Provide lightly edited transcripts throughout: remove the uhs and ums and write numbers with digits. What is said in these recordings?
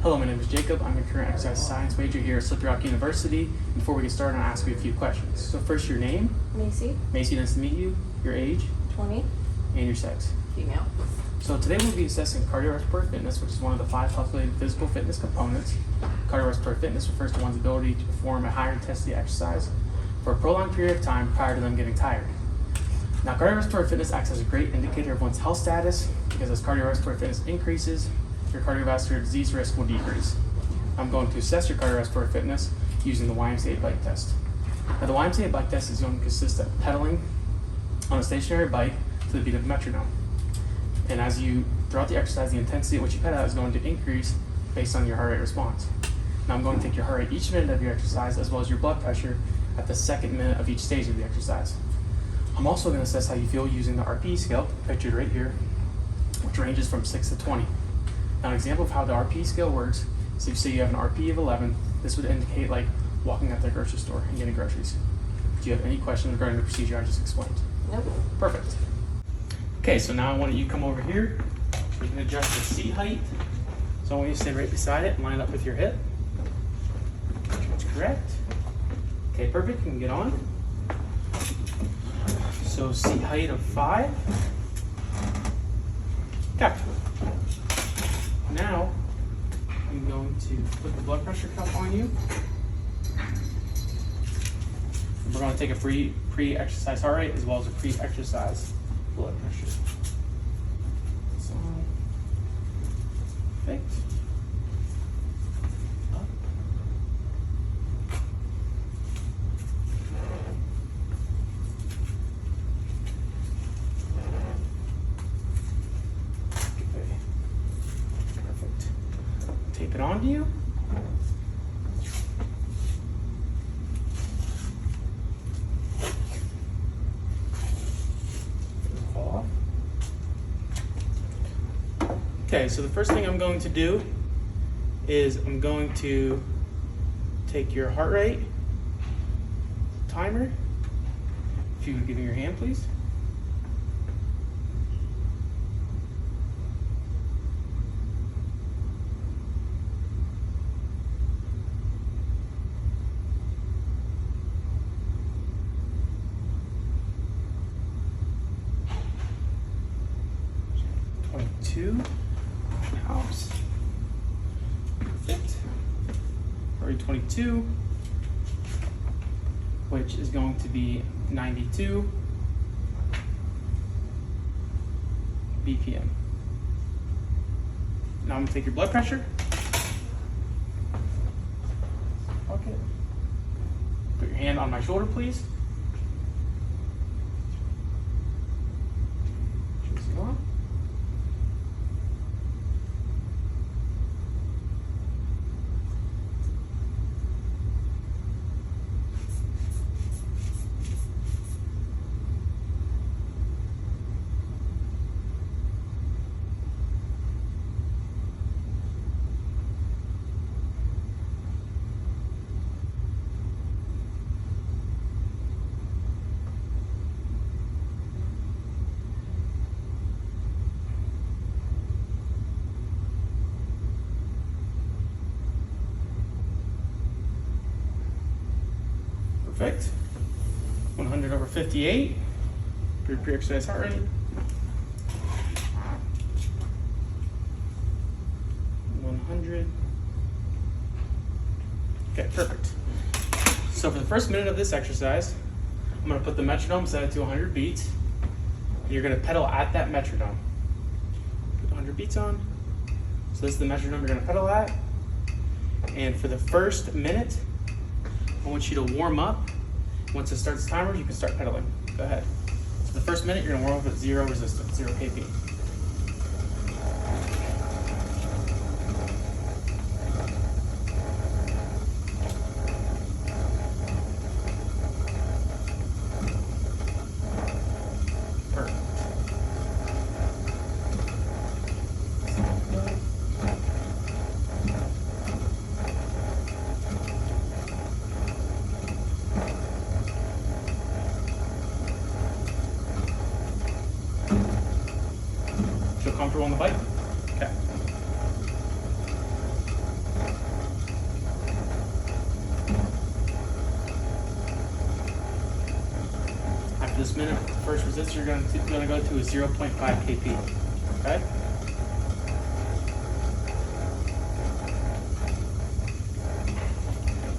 Hello, my name is Jacob. I'm a current exercise science major here at Slippery Rock University. Before we get started, I'll ask you a few questions. So first, your name? Macy. Macy, nice to meet you. Your age? 20. And your sex? Female. So today we'll be assessing cardiorespiratory fitness, which is one of the 5 postulated physical fitness components. Cardiorespiratory fitness refers to one's ability to perform a higher intensity exercise for a prolonged period of time prior to them getting tired. Now, cardiorespiratory fitness acts as a great indicator of one's health status because as cardiorespiratory fitness increases, your cardiovascular disease risk will decrease. I'm going to assess your cardiorespiratory fitness using the YMCA bike test. Now, the YMCA bike test is going to consist of pedaling on a stationary bike to the beat of a metronome. And as you, throughout the exercise, the intensity at which you pedal is going to increase based on your heart rate response. Now, I'm going to take your heart rate each minute of your exercise as well as your blood pressure at the second minute of each stage of the exercise. I'm also going to assess how you feel using the RPE scale, pictured right here, which ranges from 6 to 20. Now, an example of how the RPE scale works is if you say you have an RPE of 11, this would indicate like walking at the grocery store and getting groceries. Do you have any questions regarding the procedure I just explained? Nope. Perfect. Okay, so now I want you to come over here. You can adjust the seat height. So I want you to stay right beside it and line up with your hip. That's correct. Okay, perfect. You can get on. So seat height of 5. Okay. Now I'm going to put the blood pressure cuff on you. We're going to take a pre-exercise heart rate as well as a pre-exercise blood pressure. So, perfect. Up. Okay. Perfect. Tape it onto you. Okay, so the first thing I'm going to do is I'm going to take your heart rate timer. If you would give me your hand, please. Helps. Perfect. Heart rate 22, which is going to be 92 BPM. Now I'm going to take your blood pressure. Okay. Put your hand on my shoulder, please. Just on. Perfect. 100 over 58. Your pre-exercise heart rate. 100. Okay, perfect. So for the first minute of this exercise, I'm going to put the metronome set it to 100 beats. And you're going to pedal at that metronome. Put 100 beats on. So this is the metronome you're going to pedal at. And for the first minute, I want you to warm up. Once it starts the timer, you can start pedaling. Go ahead. So the first minute, you're going to warm up at 0 resistance, 0 kp. Perfect. Feel comfortable on the bike? Okay. this minute, the first resistance you're going to go to is 0.5 kp. Okay?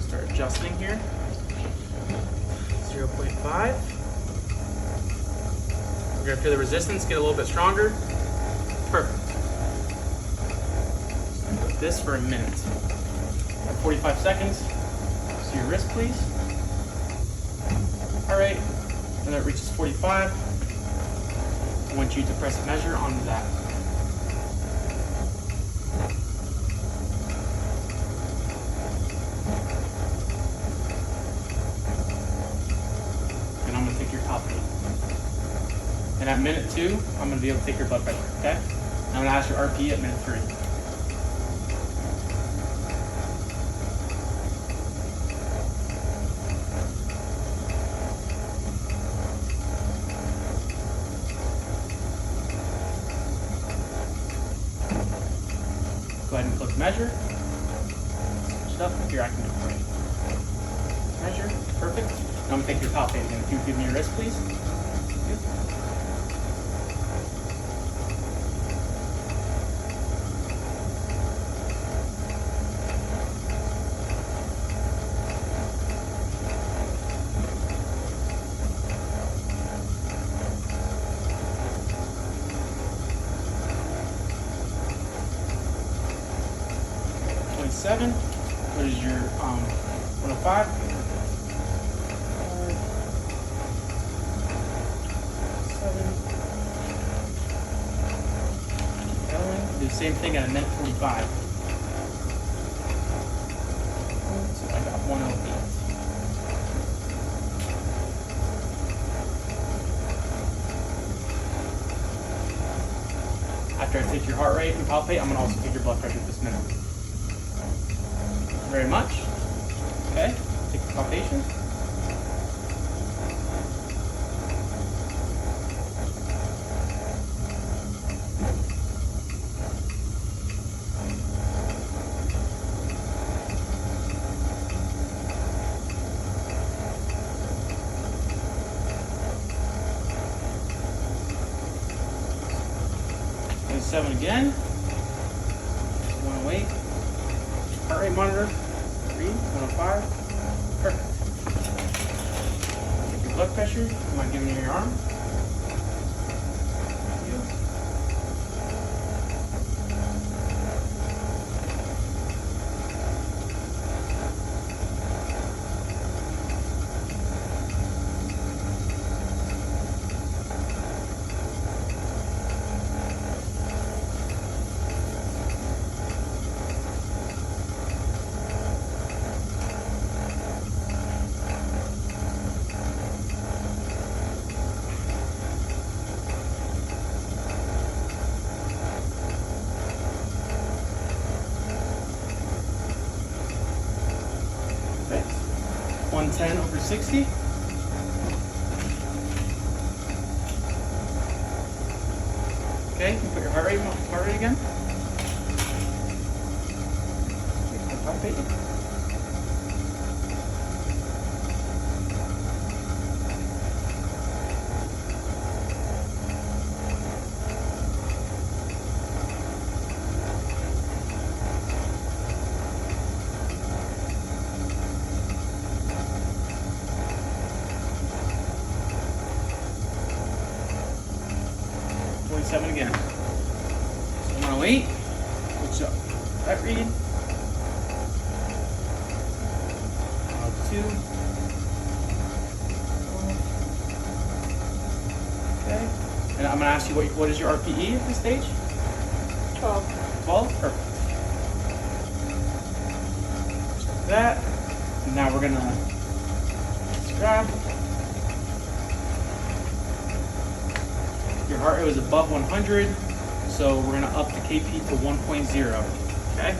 Start adjusting here. 0.5. We're going to feel the resistance get a little bit stronger. Perfect. Put this for a minute. 45 seconds. So your wrist, please. All right. When it reaches 45, I want you to press measure onto that. And I'm going to take your top rate. And at minute 2, I'm going to be able to take your blood pressure, okay? I'm going to ask your RPE at minute 3. Go ahead and click measure. Switch it up if you're acting right. Measure, perfect. Now I'm going to take your top rate again. If you give me your wrist, please. Good. 7. What is your 105? 7. Going. Do the same thing at a minute 45. So I got 108. After I take your heart rate and palpate, I'm going to also take your blood pressure at this minute. Very much. Okay, take the palpation. And 7 again. 108. Heart rate monitor, 105, perfect. Take your blood pressure, you mind giving me your arm? Okay. 110 over 60. Okay, you can put your heart rate again. Take the heart rate. Seven again. So 108. Switch up. That read. 2. Okay. And I'm going to ask you what is your RPE at this stage? 12. 12? Perfect. Just like that. And now we're going to grab. Your heart rate was above 100, so we're going to up the KP to 1.0, okay?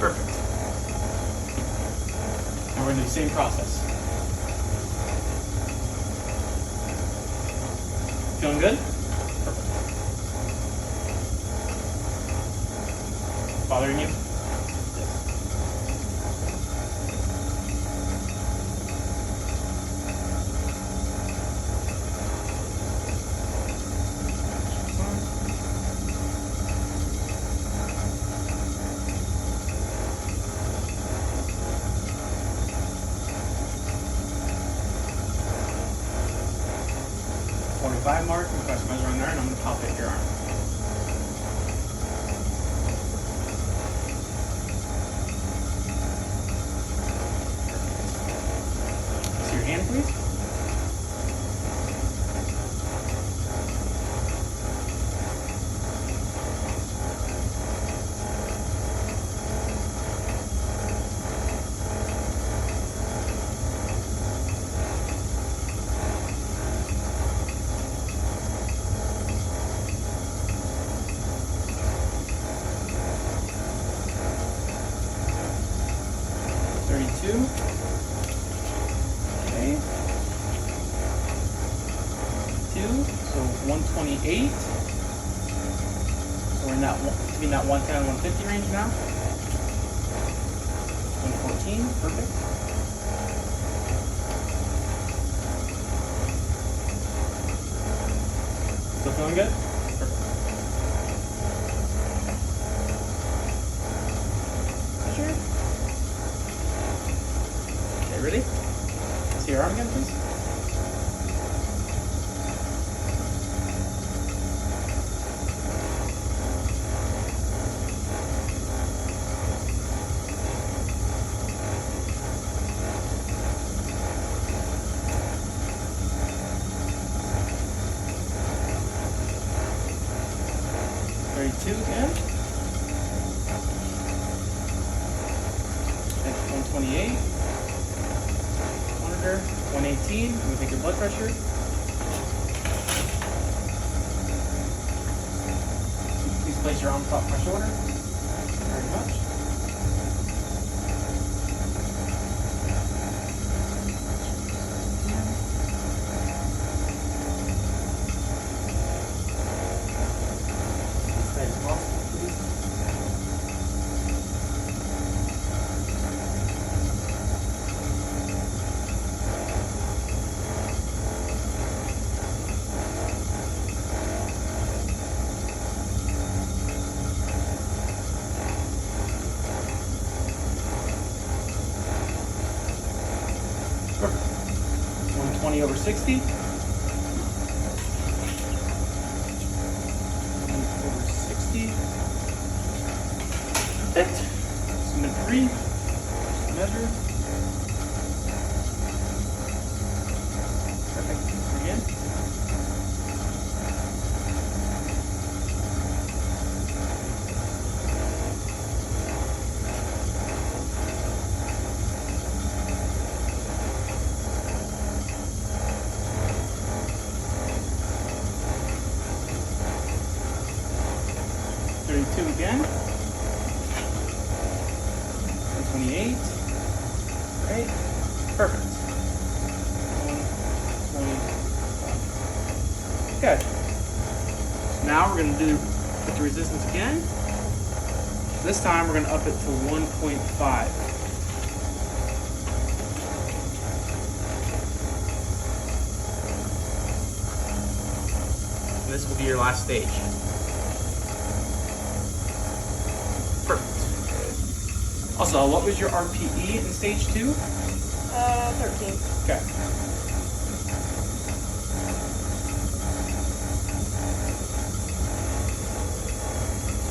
Perfect. Now we're going to do the same process. Feeling good? Bothering you? Mark, and press measure on there, and I'm going to palpate your arm. See your hand, please. Okay. 2, so 128. So we're in that between that 110 and 150 range now. 114, perfect. Still feeling good? Perfect. Sure. Ready? See your arm again, please. Again. That's 128. 118. I'm going to take your blood pressure. Please place your arm on top of my shoulder. Very much. Perfect. 120 over 60. 1 over 60. Perfect. Submit 3. Measure. Perfect. Again. Again. 128. Great. Perfect. 125. Okay. Now we're going to put the resistance again. This time we're going to up it to 1.5. And this will be your last stage. Also, what was your RPE in stage 2? 13. Okay.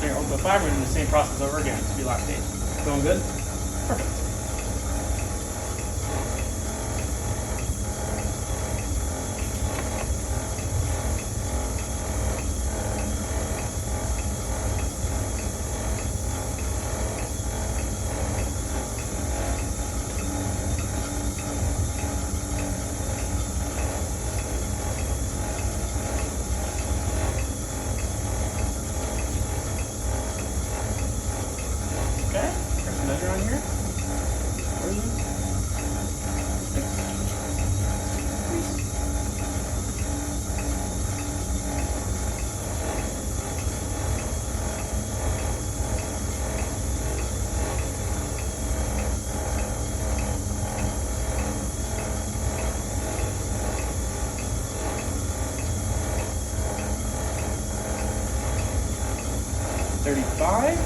Here, over the 5, we're doing the same process over again. This will be last stage. Going good? Perfect. Measure on here. 135,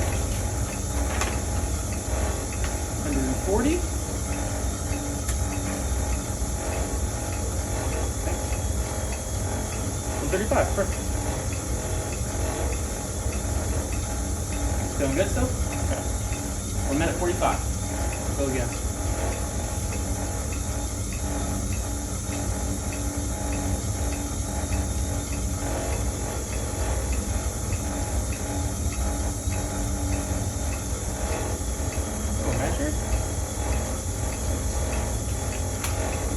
140. 135, perfect. Feeling good still? Okay. 1 minute 45. Go again. Go measure.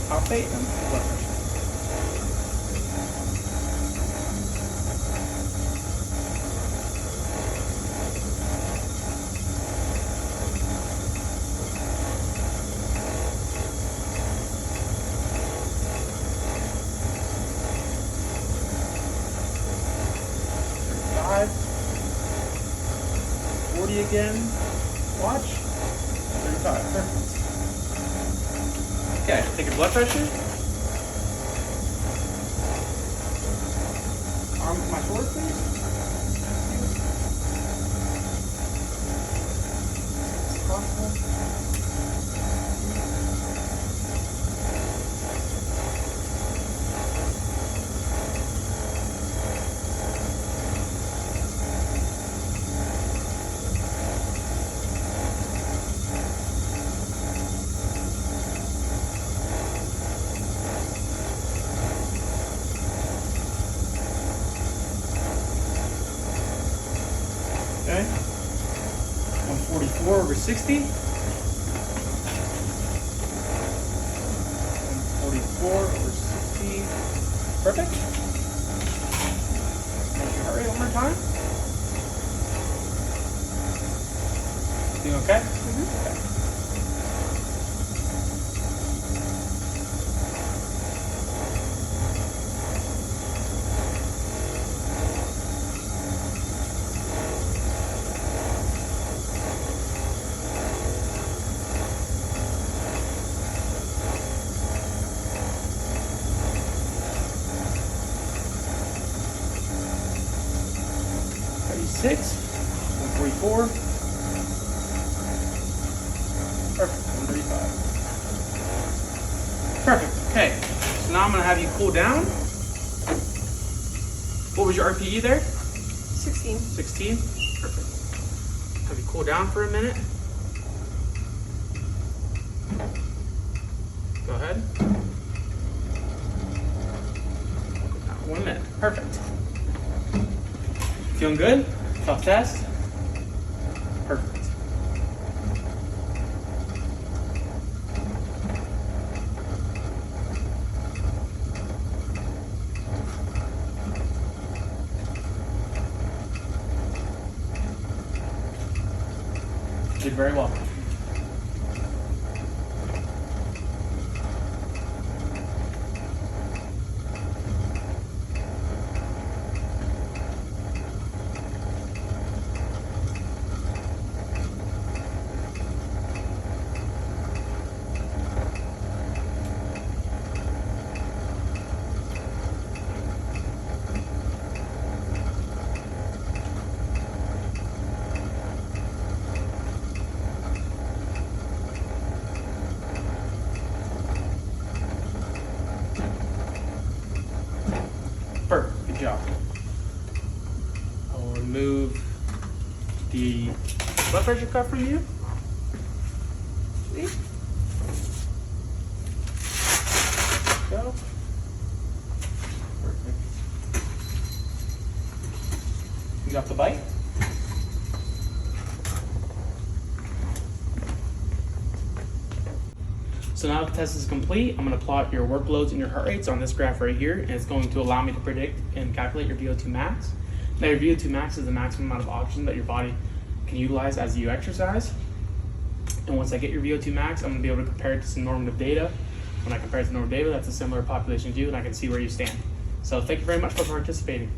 Palpate and blood pressure. Five, 40 again. Watch. 35. Perfect. Okay, take your blood pressure. Arm to my shoulder, please. Possible. Okay. 144 over 60. 144 over 60. Perfect. Make your heart rate one more time. Doing okay? Okay. Six, 144. Perfect, 135. Perfect, okay. So now I'm gonna have you cool down. What was your RPE there? 16. 16? Perfect. Have you cool down for a minute. Go ahead. 1 minute, perfect. Feeling good? Tough test? Perfect. Did very well. Perfect, good job. I'll remove the blood pressure cuff from you. See? Go. Perfect. You got the bite? So now the test is complete. I'm going to plot your workloads and your heart rates on this graph right here, and it's going to allow me to predict and calculate your VO2 max. Now your VO2 max is the maximum amount of oxygen that your body can utilize as you exercise. And once I get your VO2 max, I'm going to be able to compare it to some normative data. When I compare it to normative data, that's a similar population to you, and I can see where you stand. So thank you very much for participating.